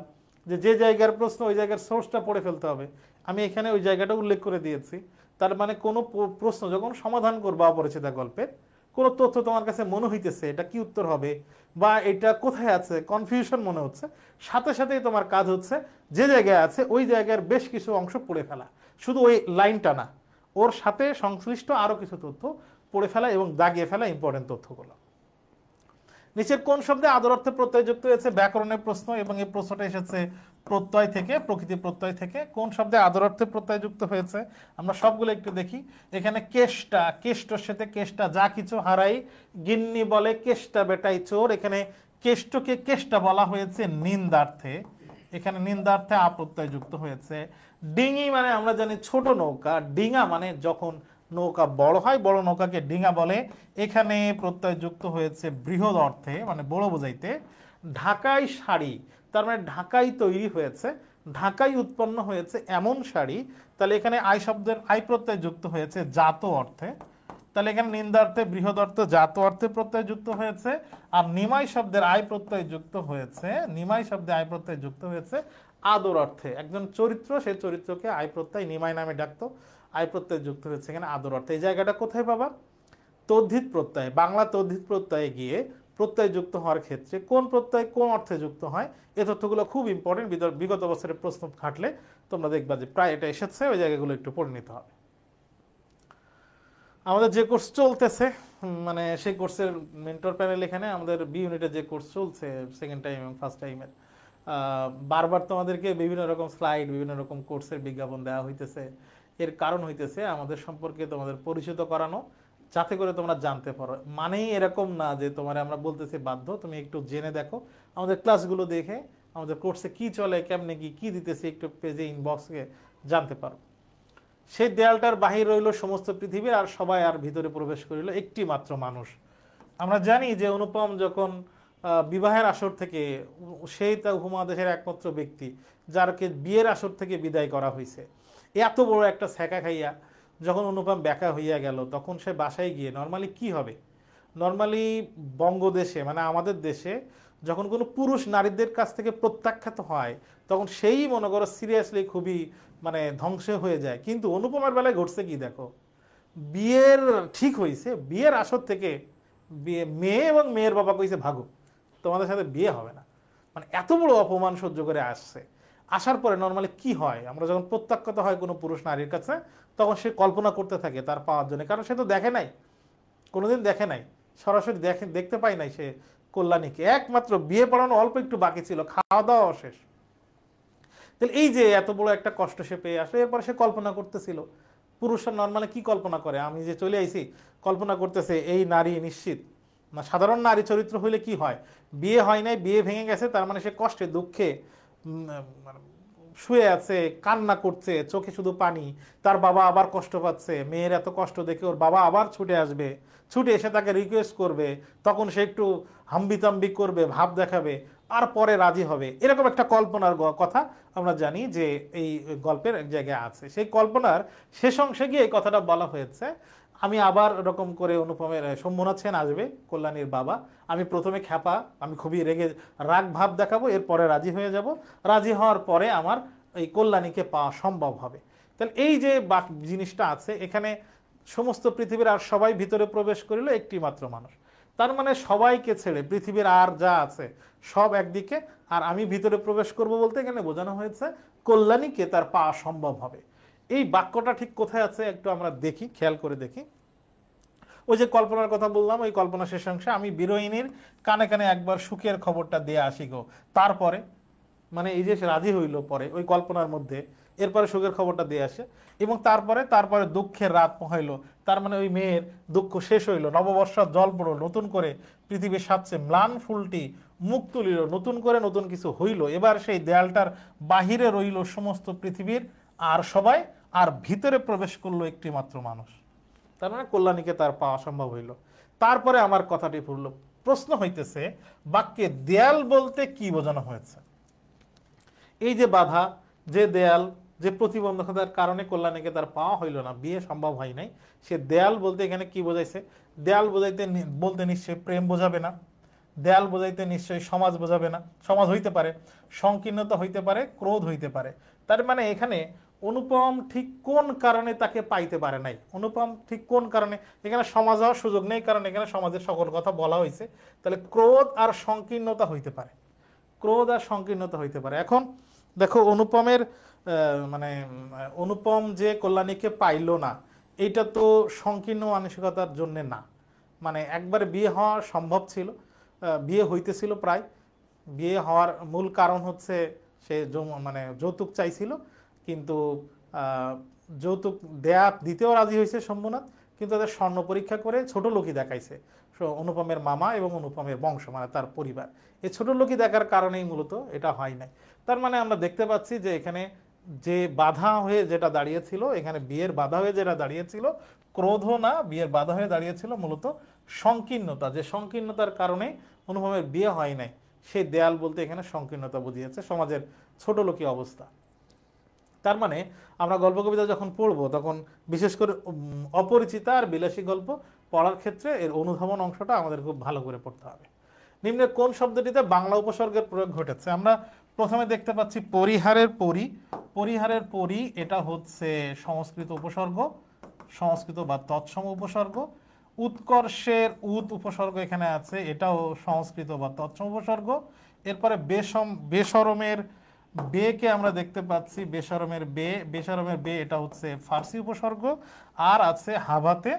যে যে জায়গার প্রশ্ন ওই জায়গার সোর্সটা পড়ে ফেলতে হবে। আমি এখানে ওই জায়গাটা উল্লেখ করে দিয়েছি। তার মানে কোনো প্রশ্ন যখন সমাধান করবা অপরিচিতা গল্পের, কোনো তথ্য তোমার কাছে মনে হইতেছে এটা কি উত্তর হবে বা এটা কোথায় আছে, কনফিউশন মনে হচ্ছে, সাথে সাথেই তোমার কাজ হচ্ছে যে জায়গায় আছে ওই জায়গার বেশ কিছু অংশ পড়ে ফেলা, শুধু ওই লাইনটা না, ওর সাথে সংশ্লিষ্ট আরো কিছু তথ্য পড়ে ফেলা এবং দাগিয়ে ফেলা ইম্পর্টেন্ট তথ্যগুলো। নিচের কোন শব্দে আদর অর্থে প্রত্যয় যুক্ত হয়েছে? ব্যাকরণের প্রশ্ন, এবং এই প্রশ্নটা এসেছে প্রত্যয় থেকে, প্রকৃতি প্রত্যয় থেকে। কোন শব্দে আদর অর্থে প্রত্যয় যুক্ত হয়েছে? আমরা সবগুলো একটু দেখি। এখানে কেষ্টা, কেষ্টর সাথে কেষ্টা, যা কিছু হারাই গিন্নি বলে কেষ্টা বেটাই চোর। এখানে কেষ্টকে কেষ্টা বলা হয়েছে নিন্দার্থে, এখানে নিন্দার্থে প্রত্যয় যুক্ত হয়েছে। ডিঙি মানে আমরা জানি ছোট নৌকা, ডিঙা মানে যখন নৌকা বড় হয়, বড় নৌকাকে ডিঙা বলে। এখানে প্রত্যয় যুক্ত হয়েছে বৃহৎ অর্থে, মানে বড় বোঝাইতে। ঢাকাই শাড়ি, তার মানে ঢাকাই তৈরি হয়েছে, ঢাকাই উৎপন্ন হয়েছে এমন শাড়ি। তাহলে এখানে আই শব্দের আই প্রত্যয় যুক্ত হয়েছে জাত অর্থে। তাহলে এখানে নিন্দার্থে, বৃহৎ অর্থে, জাত অর্থে প্রত্যয় যুক্ত হয়েছে। আর নিমাই শব্দের আই প্রত্যয় যুক্ত হয়েছে, নিমাই শব্দে আই প্রত্যয় যুক্ত হয়েছে আদর অর্থে। একজন চরিত্র, সেই চরিত্রকে আই প্রত্যয় নিমাই নামে ডাকতো, আই প্রত্যয় যুক্ত হয়েছে এখানে আদর অর্থে। এই জায়গাটা কোথায় পাবা? তদ্ধিত প্রত্যয়, বাংলা তদ্ধিত প্রত্যয়ে গিয়ে প্রত্যয় যুক্ত হওয়ার ক্ষেত্রে কোন প্রত্যয় কোন অর্থে যুক্ত হয়, এই তথ্যগুলো খুব ইম্পর্টেন্ট। বিগত বছরের প্রশ্ন ঘাটলে তোমরা দেখবা যে প্রায় এটা এসেছে, ওই জায়গাগুলো একটু পড়ে নিতে হবে। আমাদের যে কোর্স চলতেছে, মানে সেই কোর্সের মেন্টর প্যানেল, এখানে আমাদের বি ইউনিটে যে কোর্স চলছে সেকেন্ড টাইম এবং ফার্স্ট টাইমের, বারবার তোমাদেরকে বিভিন্ন রকম স্লাইড, বিভিন্ন রকম কোর্সের বিজ্ঞাপন দেওয়া হইতেছে। এর কারণ হইতেছে আমাদের সম্পর্কে তোমাদের পরিচিত করানো, যাতে করে তোমরা জানতে পারো। মানেই এরকম না যে তোমার আমরা বলতেছি বাধ্য, তুমি একটু জেনে দেখো, আমাদের ক্লাসগুলো দেখে আমাদের কোর্সে কি চলে, কেমনে কি দিতেছি, একটু পেজে ইনবক্সে জানতে পারো। সেই দেয়ালটার বাহির রইল সমস্ত পৃথিবীর, আর সবাই আর ভিতরে প্রবেশ করিল একটি মাত্র মানুষ। আমরা জানি যে অনুপম যখন বিবাহের আসর থেকে, সেই তা উপমহাদেশের একমাত্র ব্যক্তি যারকে বিয়ের আসর থেকে বিদায় করা হয়েছে, এত বড় একটা ছ্যাঁকা খাইয়া যখন অনুপম ব্যাকা হইয়া গেল, তখন সে বাসায় গিয়ে নর্মালি কি হবে? নর্মালি বঙ্গদেশে, মানে আমাদের দেশে, যখন কোনো পুরুষ নারীদের কাছ থেকে প্রত্যাখ্যাত হয়, তখন সেই মনে করো সিরিয়াসলি খুবই মানে ধ্বংস হয়ে যায়। কিন্তু অনুপমের বেলায় ঘটছে কি দেখো, বিয়ের ঠিক হয়েছে, বিয়ের আসর থেকে মেয়ে এবং মেয়ের বাবা কইছে ভাগো, তোমাদের সাথে বিয়ে হবে না। মানে এত বড় অপমান সহ্য করে আসছে। আসার পরে নর্মালি কি হয়, আমরা যখন প্রত্যাখ্যাত হয় কোনো পুরুষ নারীর কাছে, তখন সে কল্পনা করতে থাকে তার পাওয়ার জন্য, কারণ সে তো দেখে নাই, কোনোদিন দেখে নাই, সরাসরি দেখতে পাই নাই সে কল্যাণীকে। একমাত্র বিয়ে পড়ানো অল্প একটু বাকি ছিল, খাওয়া দাওয়া শেষ। তাহলে এই যে এত বড় একটা কষ্ট সে পেয়ে আসলো, এরপরে সে কল্পনা করতেছিল। পুরুষরা নর্মালি কি কল্পনা করে, আমি যে চলে আইছি, কল্পনা করতেছে এই নারী নিশ্চিত না। সাধারণ নারী চরিত্র হইলে কি হয়, বিয়ে হয় নাই, বিয়ে ভেঙে গেছে, তার মানে সে কষ্টে দুঃখে শুয়ে আছে, কান্না করছে, চোখে শুধু পানি, তার বাবা আবার কষ্ট পাচ্ছে, মেয়ের এত কষ্ট দেখে ওর বাবা আবার ছুটে আসবে, ছুটে এসে তাকে রিকোয়েস্ট করবে, তখন সে একটু হাম্বিতাম্বি করবে, ভাব দেখাবে, আর পরে রাজি হবে। এরকম একটা কল্পনার কথা আমরা জানি যে এই গল্পের এক জায়গায় আছে। সেই কল্পনার শেষ অংশে গিয়ে এই কথাটা বলা হয়েছে। আমি আবার এরকম করে অনুপমের শম্ভুনাথ সেন আসবে, কল্যাণীর বাবা, আমি প্রথমে খ্যাপা, আমি খুবই রেগে রাগ ভাব দেখাবো, এরপরে রাজি হয়ে যাব, রাজি হওয়ার পরে আমার এই কল্যাণীকে পাওয়া সম্ভব হবে। তাহলে এই যে জিনিসটা আছে এখানে, সমস্ত পৃথিবীর আর সবাই ভিতরে প্রবেশ করিল একটি মাত্র মানুষ। তার মানে সবাইকে ছেড়ে পৃথিবীর আর যা আছে সব একদিকে, আর আমি ভিতরে প্রবেশ করব বলতে এখানে বোঝানো হয়েছে কল্যাণীকে তার পাওয়া সম্ভব হবে। এই বাক্যটা ঠিক কোথায় আছে একটু আমরা দেখি, খেয়াল করে দেখি। ওই যে কল্পনার কথা বললাম, ওই কল্পনা শেষ অংশে আমি বিরোহিনীর কানে কানে একবার সুখের খবরটা দিয়ে আসি গো, তারপরে মানে এই যে সে রাজি হইল পরে ওই কল্পনার মধ্যে, এরপরে সুখের খবরটা দিয়ে আসে, এবং তারপরে তারপরে দুঃখের রাত হইল, তার মানে ওই মেয়ের দুঃখ শেষ হইল, নববর্ষার জল পড়ল, নতুন করে পৃথিবীর সাথে ম্লান ফুলটি মুখ তুলিল, নতুন করে নতুন কিছু হইল, এবার সেই দেয়ালটার বাহিরে রইল সমস্ত পৃথিবীর আর সবাই, আর ভিতরে প্রবেশ করলো একটি মাত্র মানুষ। তার মানে কল্যাণীকে তার পাওয়া সম্ভব হইল। তারপরে আমার কথাটি ফুরল, প্রশ্ন হইতেছে বাক্যে দেয়াল বলতে কি বোঝানো হয়েছে? এই যে বাধা, যে দেয়াল, যে প্রতিবন্ধকতার কারণে কল্যাণীকে তার পাওয়া হইল না, বিয়ে সম্ভব হয় নাই, সে দেয়াল বলতে এখানে কি বোঝাইছে? দেয়াল বলতে নিশ্চয়ই প্রেম বোঝাবে না, দেয়াল বোঝাইতে নিশ্চয়ই সমাজ বোঝাবে না। সমাজ হইতে পারে, সংকীর্ণতা হইতে পারে, ক্রোধ হইতে পারে। তার মানে এখানে অনুপম ঠিক কোন কারণে তাকে পাইতে পারে নাই, অনুপম ঠিক কোন কারণে, এখানে সমাজ হওয়ার সুযোগ নেই কারণ এখানে সমাজের সকল কথা বলা হয়েছে, তাহলে ক্রোধ আর সংকীর্ণতা হইতে পারে, ক্রোধ আর সংকীর্ণতা হইতে পারে। এখন দেখো অনুপমের মানে অনুপম যে কল্যাণীকে পাইল না, এইটা তো সংকীর্ণ মানসিকতার জন্য না, মানে একবারে বিয়ে হওয়া সম্ভব ছিল, বিয়ে হইতেছিল প্রায়, বিয়ে হওয়ার মূল কারণ হচ্ছে সে মানে যৌতুক চাইছিল, কিন্তু যৌতুক দিতেও রাজি হয়েছে শম্ভুনাথ, কিন্তু তাদের স্বর্ণ পরীক্ষা করে ছোট লোকই দেখাইছে অনুপমের মামা এবং অনুপমের বংশ, মানে তার পরিবার। এই ছোট লোকই দেখার কারণেই মূলত এটা হয় নাই। তার মানে আমরা দেখতে পাচ্ছি যে এখানে যে বাধা হয়ে যেটা দাঁড়িয়েছিল, এখানে বিয়ের বাধা হয়ে যেটা দাঁড়িয়েছিল ক্রোধ না, বিয়ের বাধা হয়ে দাঁড়িয়েছিল মূলত সংকীর্ণতা, যে সংকীর্ণতার কারণে অনুপমের বিয়ে হয় নাই, সেই দেয়াল বলতে এখানে সংকীর্ণতা বুঝিয়েছে, সমাজের ছোট লোকী অবস্থা। তার মানে আমরা গল্প কবিতা যখন পড়বো তখন বিশেষ করে অপরিচিতা আর বিলাসী গল্প পড়ার ক্ষেত্রে এর অনুধাবন অংশটা আমাদের খুব ভালো করে পড়তে হবে। নিম্নে কোন শব্দটিতে বাংলা উপসর্গের প্রয়োগ ঘটেছে? আমরা প্রথমে দেখতে পাচ্ছি পরিহারের পরি, পরিহারের পরি এটা হচ্ছে সংস্কৃত উপসর্গ, সংস্কৃত বা তৎসম উপসর্গ। উৎকর্ষের উৎ উপসর্গ এখানে আছে, এটাও সংস্কৃত বা তৎসম উপসর্গ। এরপরে বেশরমের বেকে আমরা দেখতে পাচ্ছি, বেশরমের বে, বেশরমের বে এটা হচ্ছে ফার্সি উপসর্গ। আর আছে হাভাতে,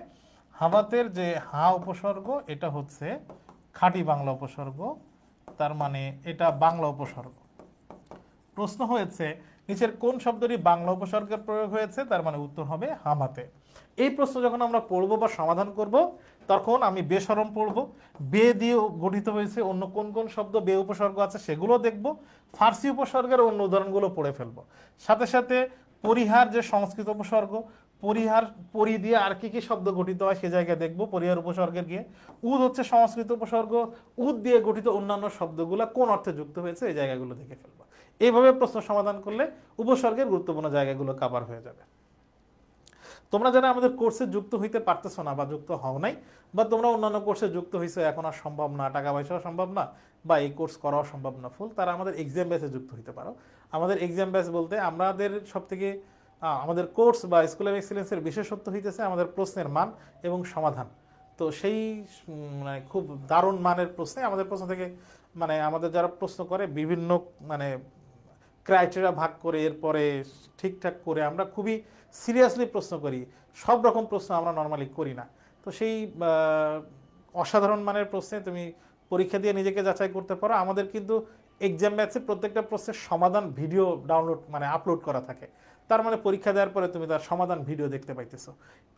হাভাতের যে হা উপসর্গ এটা হচ্ছে খাঁটি বাংলা উপসর্গ, তার মানে এটা বাংলা উপসর্গ। প্রশ্ন হয়েছে নিচের কোন শব্দটি বাংলা উপসর্গের প্রয়োগ হয়েছে? তার মানে উত্তর হবে হামাতে। এই প্রশ্ন যখন আমরা পড়ব বা সমাধান করব তখন আমি বেশরম পড়ব, বে দিয়ে গঠিত হয়েছে অন্য কোন কোন শব্দ বে উপসর্গ আছে সেগুলো দেখব, ফার্সি উপসর্গের অন্য উদাহরণগুলো পড়ে ফেলব। সাথে সাথে পরিহার যে সংস্কৃত উপসর্গ, পরিহার পরি দিয়ে আর কি কি শব্দ গঠিত হয় সে জায়গায় দেখব পরিহার উপসর্গের গিয়ে। উদ হচ্ছে সংস্কৃত উপসর্গ, উদ দিয়ে গঠিত অন্যান্য শব্দগুলো কোন অর্থে যুক্ত হয়েছে এই জায়গাগুলো দেখে ফেলবো। এইভাবে প্রশ্ন সমাধান করলে উপসর্গের গুরুত্বপূর্ণ জায়গাগুলো কভার হয়ে যাবে। তোমরা যারা আমাদের কোর্সে যুক্ত হইতে পারতেছো না বা যুক্ত হও নাই, বা তোমরা অন্যান্য কোর্সে যুক্ত হয়েছো এখন আর সম্ভব না, টাকা পয়সাও সম্ভব না বা এই কোর্স করাও সম্ভব না ফুল, তারা আমাদের এক্সাম ব্যাচে যুক্ত হইতে পারো। আমাদের এক্সাম ব্যাচ বলতে আমাদের সবথেকে আমাদের কোর্স বা স্কুল অফ এক্সিলেন্সের বিশেষত্ব হইতেছে আমাদের প্রশ্নের মান এবং সমাধান। তো সেই মানে খুব দারুণ মানের প্রশ্নে আমাদের প্রশ্ন থেকে মানে আমাদের যারা প্রশ্ন করে বিভিন্ন মানে ক্রাইটেরিয়া ভাগ করে এরপরে ঠিকঠাক করে আমরা খুবই সিরিয়াসলি প্রশ্ন করি, সব রকম প্রশ্ন আমরা নর্মালি করি না। তো সেই অসাধারণ মানের প্রশ্নে তুমি পরীক্ষা দিয়ে নিজেকে যাচাই করতে পারো। আমাদের কিন্তু এক্সাম ব্যাচে প্রত্যেকটা প্রশ্নের সমাধান ভিডিও ডাউনলোড মানে আপলোড করা থাকে, তার মানে পরীক্ষা দেওয়ার পরে তুমি তার সমাধান ভিডিও দেখতে পাইতেছো।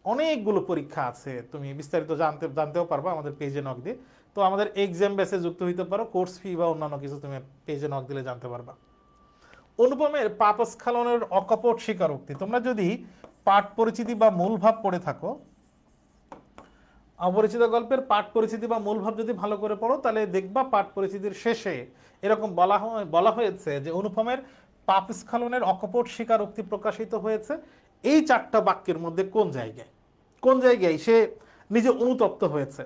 অনেকগুলো পরীক্ষা আছে, তুমি বিস্তারিত জানতেও পারবা আমাদের পেজে নক দিয়ে। তো আমাদের এক্সাম ব্যাচে যুক্ত হইতে পারো, কোর্স ফি বা অন্যান্য কিছু তুমি পেজে নক দিলে জানতে পারবা। অনুপমের পাপস্খলনের অকপট স্বীকারোক্তি, তোমরা যদি পাঠ পরিচিতি বা মূল ভাব পড়ে থাকো, অপরিচিত গল্পের পাঠ পরিচিতি বা মূল ভাব যদি ভালো করে পড়ো তাহলে দেখবা পাঠ পরিচিতির শেষে এরকম বলা হয়েছে যে অনুপমের পাপস্খলনের অকপট স্বীকারোক্তি প্রকাশিত হয়েছে এই চারটা বাক্যের মধ্যে কোন জায়গায় সে নিজে অনুতপ্ত হয়েছে,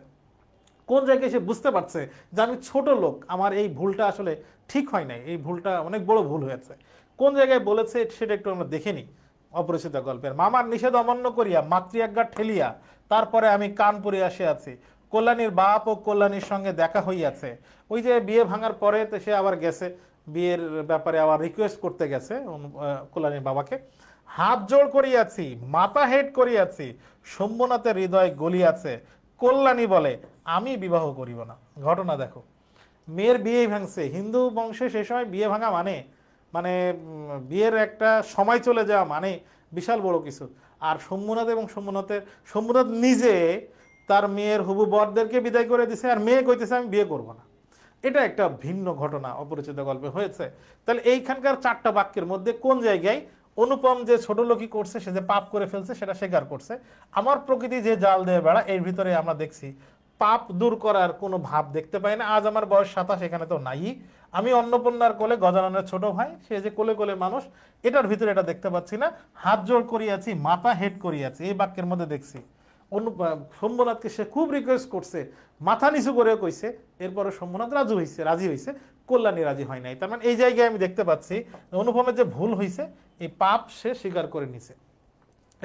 কোন জায়গায় সে বুঝতে পারছে যে আমি ছোট লোক, আমার এই ভুলটা আসলে ঠিক হয় নাই, এই ভুলটা অনেক বড় ভুল হয়েছে, কোন জায়গায় বলেছে সেটা একটু আমরা দেখে নিই। অপরিচিত গল্পের মামার নিষেধ অমান্য করিয়া মাতৃজ্ঞা ঠেলিয়া তারপরে আমি কানপুরে আসে আছি, কল্যাণীর বাপ ও কল্যাণীর সঙ্গে দেখা হইয়াছে। ওই যে বিয়ে ভাঙার পরে সে আবার গেছে বিয়ের ব্যাপারে আবার রিকোয়েস্ট করতে গেছে কল্যাণীর বাবাকে। হাত জোড় করিয়াছি, মাথা হেট করিয়াছি, শম্ভুনাথের হৃদয় গলিয়াছে, কল্যাণী বলে আমি বিবাহ করিব না। ঘটনা দেখো, মেয়ের বিয়ে ভাঙছে। হিন্দু বংশে সেই সময় বিয়ে ভাঙা মানে মানে বিয়ের একটা সময় চলে যাওয়া মানে বিশাল বড় কিছু। আর শম্ভুনাথ এবং শম্ভুনাথ নিজে তার মেয়ের হবু বরদেরকে বিদায় করে দিছে, আর মেয়ে কইতেছে আমি বিয়ে করব না। এটা একটা ভিন্ন ঘটনা অপরিচিত গল্পে হয়েছে। তাহলে এইখানকার 4টা বাক্যের মধ্যে কোন জায়গায় অনুপম যে ছোট লোকই করছে, সে যে পাপ করে ফেলছে সেটা স্বীকার করছে, আমার প্রকৃতি যে জাল দিয়ে বেড়া, এর ভিতরে আমরা দেখছি পাপ দূর করার কোনো ভাব দেখতে পাই না। আজ আমার বয়স 27, এখানে তো নাই। আমি অন্নপূর্ণার কোলে গজাননের ছোট ভাই, সে যে কোলে কোলে মানুষ, এটার ভিতরে এটা দেখতে পাচ্ছি না। হাত জোড় করিয়াছি, মাথা হেট করিয়াছি, এই বাক্যের মধ্যে দেখছি শম্ভুনাথকে সে খুব রিকোয়েস্ট করছে, মাথা নিচু করেও কইছে, এরপরে শম্ভুনাথ রাজি হয়েছে, কল্যাণী রাজি হয় নাই। তার মানে এই জায়গায় আমি দেখতে পাচ্ছি অনুপমের যে ভুল হয়েছে, এই পাপ সে স্বীকার করে নিছে,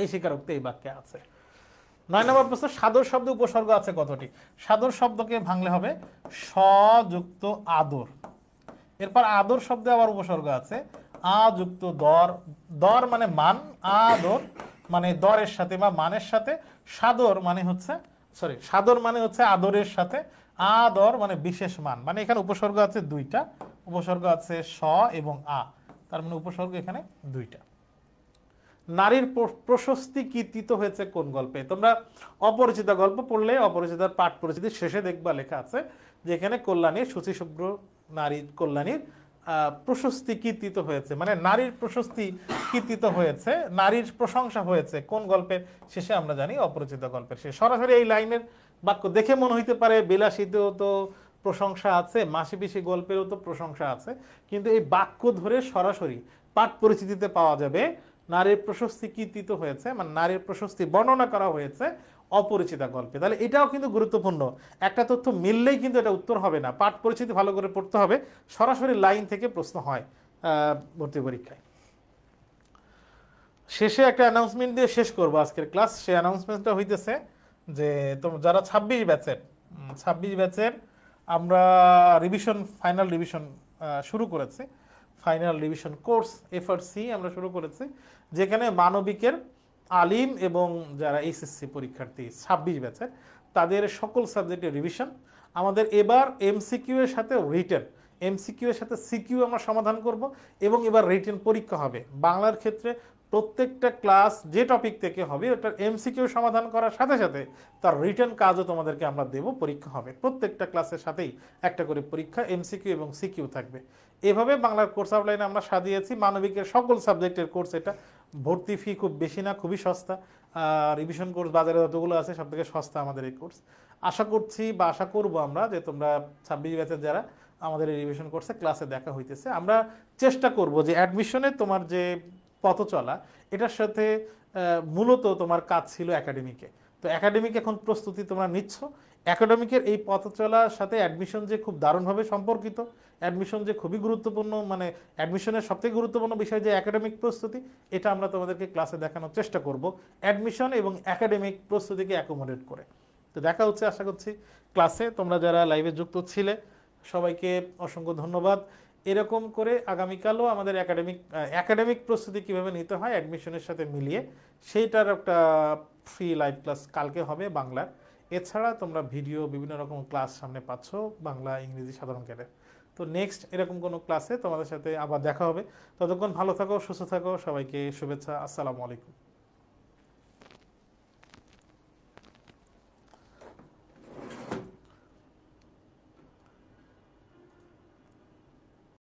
এই স্বীকারোক্তি এই বাক্যে আছে। 9 নম্বর প্রশ্ন, সাদর শব্দে উপসর্গ আছে কতটি? সাদর শব্দকে ভাঙলে হবে স যুক্ত আদর। এরপর আদর শব্দে আবার উপসর্গ আছে আ যুক্ত দর। দর মানে মান, আদর মানে দরের সাথে বা মানের সাথে, সাদর মানে হচ্ছে সাদর মানে হচ্ছে আদরের সাথে, আদর মানে বিশেষ মান। মানে এখানে উপসর্গ আছে 2টা, উপসর্গ আছে স এবং আ, তার মানে উপসর্গ এখানে 2টা। নারীর প্রশস্তি কীর্তিত হয়েছে কোন গল্পে? তোমরা অপরিচিতা গল্প পড়লে অপরিচিতার পাঠ পরিচিতির শেষে দেখবা লেখা আছে যে এখানে কল্যাণীর শুচিশুভ্র নারী কল্যাণীর প্রশস্তি কীর্তিত হয়েছে, মানে নারীর প্রশস্তি কীর্তিত হয়েছে, নারীর প্রশংসা হয়েছে কোন গল্পের শেষে? আমরা জানি অপরিচিত গল্পের শেষে। সরাসরি এই লাইনের বাক্য দেখে মনে হইতে পারে বিলাসীতেও তো প্রশংসা আছে, মাসি পিসি গল্পেরও তো প্রশংসা আছে, কিন্তু এই বাক্য ধরে সরাসরি পাঠ পরিচিতিতে পাওয়া যাবে নারীর প্রশস্তি কীর্তিত হয়েছে, মানে নারীর প্রশস্তি বর্ণনা করা হয়েছে অপরিচিতা গল্পে। তাহলে এটাও কিন্তু গুরুত্বপূর্ণ, একটা তথ্য মিললেই কিন্তু এটা উত্তর হবে না, পাঠ পরিচিতি ভালো করে পড়তে হবে। সরাসরি লাইন থেকে প্রশ্ন হয় ভর্তি পরীক্ষায়। শেষে একটা অ্যানাউন্সমেন্ট দিয়ে শেষ করবো আজকের ক্লাস। সেই অ্যানাউন্সমেন্টটা হইতেছে যে যারা 26 ব্যাচের আমরা রিভিশন, ফাইনাল রিভিশন শুরু করেছি। ফাইনাল রিভিশন কোর্স FRC আমরা শুরু করেছি, যেখানে মানবিকের আলিম এবং যারা SSC পরীক্ষার্থী 26 ব্যাচের তাদের সকল সাবজেক্টের রিভিশন। আমাদের এবার MCQ এর সাথে রিটেন, MCQ এর সাথে CQ আমরা সমাধান করব, এবং এবার রিটেন পরীক্ষা হবে। বাংলার ক্ষেত্রে প্রত্যেকটা ক্লাস যে টপিক থেকে হবে ওটার MCQ সমাধান করার সাথে সাথে তার রিটেন কাজও তোমাদেরকে আমরা দেব, পরীক্ষা হবে। প্রত্যেকটা ক্লাসের সাথেই একটা করে পরীক্ষা, MCQ এবং CQ থাকবে। এভাবে বাংলার কোর্স আউটলাইনে আমরা সাজিয়েছি। মানবিকের সকল সাবজেক্টের কোর্স এটা, ভর্তি ফি খুব বেশি না, খুবই সস্তা। রিভিশন কোর্স বাজারে যতগুলো আছে সব থেকে সস্তা আমাদের এই কোর্স। আশা করছি বা আশা করবো আমরা যে তোমরা 26 ব্যাচের যারা আমাদের এই রিভিশন কোর্সে ক্লাসে দেখা হইতেছে, আমরা চেষ্টা করব যে অ্যাডমিশনে তোমার যে পথ চলা, এটার সাথে মূলত তোমার কাজ ছিল একাডেমিকে। তো একাডেমিক এখন প্রস্তুতি তোমরা নিচ্ছ, একাডেমিকের এই পথ চলার সাথে অ্যাডমিশন যে খুব দারুণভাবে সম্পর্কিত, অ্যাডমিশন যে খুবই গুরুত্বপূর্ণ, মানে অ্যাডমিশনের সবথেকে গুরুত্বপূর্ণ বিষয় যে একাডেমিক প্রস্তুতি, এটা আমরা তোমাদেরকে ক্লাসে দেখানোর চেষ্টা করব, অ্যাডমিশন এবং একাডেমিক প্রস্তুতিকে অ্যাকোমোডেট করে। তো দেখা হচ্ছে আশা করছি ক্লাসে। তোমরা যারা লাইভে যুক্ত ছিলে সবাইকে অসংখ্য ধন্যবাদ। এরকম করে আগামীকালও আমাদের একাডেমিক প্রস্তুতি কিভাবে নিতে হয় অ্যাডমিশনের সাথে মিলিয়ে, সেইটার একটা ফ্রি লাইভ ক্লাস কালকে হবে বাংলার। এছাড়া তোমরা ভিডিও বিভিন্ন রকম ক্লাস সামনে পাচ্ছ, বাংলা, ইংরেজি, সাধারণ জ্ঞানের। তো নেক্সট এরকম কোনো ক্লাসে তোমাদের সাথে আবার দেখা হবে। ততক্ষণ ভালো থাকো, সুস্থ থাকো, সবাইকে শুভেচ্ছা। আসসালামু আলাইকুম।